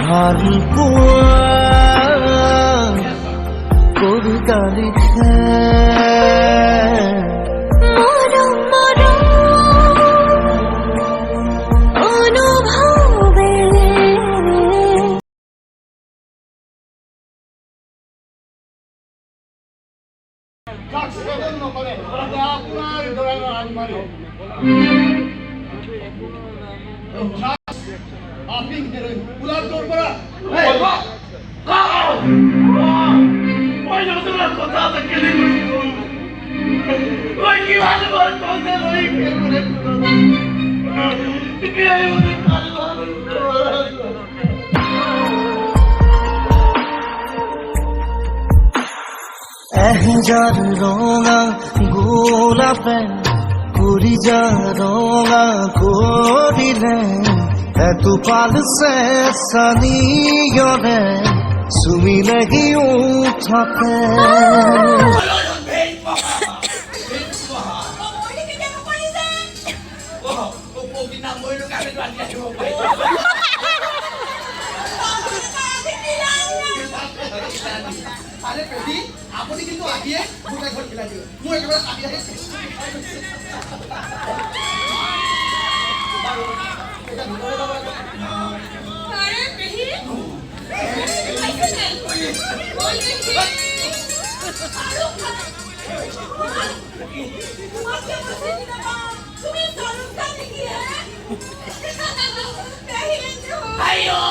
ভাল পোৱা কবিতা লিখে এহেজাৰ ৰঙা গোলাপে কুৰিজা ৰঙা কৰিলে এটোপাল চেঁচানিয়ৰে চুমিলে সি উঠতে আপুনি কিন্তু আহিয়ে দুটা ঘৰ খেলাই দিব মই একেবাৰে কাটি আহিছে আৰে পেহি আইছে বল দেখি তুমি সৰুকা দেখি পেহি আইও